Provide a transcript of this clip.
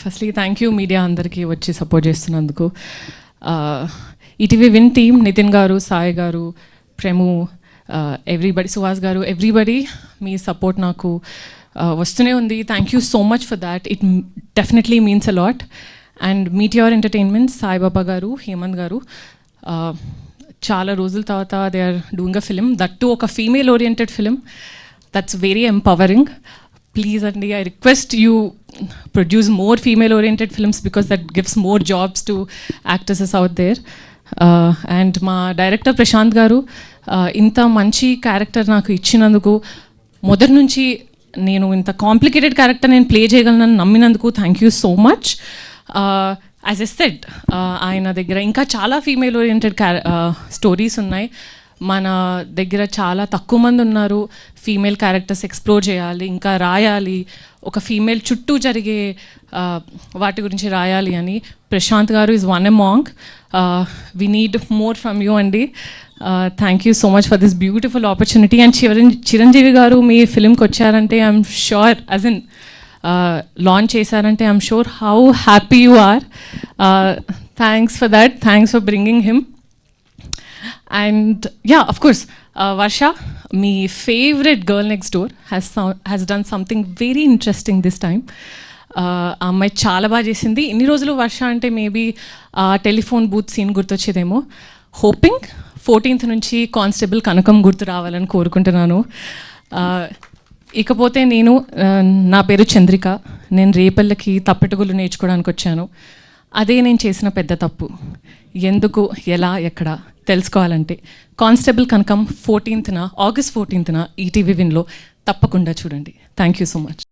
Firstly thank you media అందరికీ వచ్చి support చేస్తున్నందుకు. ఈటీవీ విన్ టీమ్, నితిన్ గారు, సాయి గారు, ప్రేము, ఎవ్రీబడి, సుహాస్ గారు, ఎవ్రీబడి మీ సపోర్ట్ నాకు వస్తూనే ఉంది. Thank you so much for that. It definitely means a lot. And మీటిఆర్ ఎంటర్టైన్మెంట్, సాయిబాబా గారు, హేమంత్ గారు, చాలా రోజుల తర్వాత they are doing a film, that to ఒక female oriented film. That's very empowering. Please, Andy, I request you produce more female-oriented films because that gives more jobs to actresses out there. And మా director Prashanth గారు ఇంత మంచి character నాకు ఇచ్చినందుకు, మొదటి నుంచి నేను ఇంత కాంప్లికేటెడ్ క్యారెక్టర్ నేను ప్లే చేయగలనని నమ్మినందుకు thank you so much. As I said, ఆయన దగ్గర ఇంకా చాలా ఫీమేల్ ఓరియంటెడ్ స్టోరీస్ ఉన్నాయి. మన దగ్గర చాలా తక్కువ మంది ఉన్నారు ఫీమేల్ క్యారెక్టర్స్ ఎక్స్ప్లోర్ చేయాలి, ఇంకా రాయాలి, ఒక ఫీమేల్ చుట్టూ జరిగే వాటి గురించి రాయాలి అని. ప్రశాంత్ గారు is one among. We need more from you అండి. Thank you so much for this beautiful opportunity. And Chiranjeevi గారు మీ ఫిలింకి వచ్చారంటే I'm sure, as in launch చేశారంటే I'm sure how happy you are. Thanks for that. Thanks for bringing him. And yeah, of course, Varsha, my favorite girl next door, has done something very interesting this time. అమ్మాయి చాలా బాగా చేసింది. ఇన్ని రోజులు వర్ష అంటే maybe telephone booth scene గుర్తొచ్చేదేమో. Hoping 14th నుంచి constable కనకం గుర్తు రావాలని కోరుకుంటున్నాను. ఇకపోతే నా పేరు చంద్రిక. నేను రేపల్లకి తప్పెటగులు నేర్చుకోవడానికి వచ్చాను. అదే నేను చేసిన పెద్ద తప్పు. ఎందుకు, ఎలా, ఎక్కడ తెలుసుకోవాలంటే కానిస్టేబుల్ కనకం 14th, August 14th ఈటీవీ విన్లో తప్పకుండా చూడండి. Thank you so much.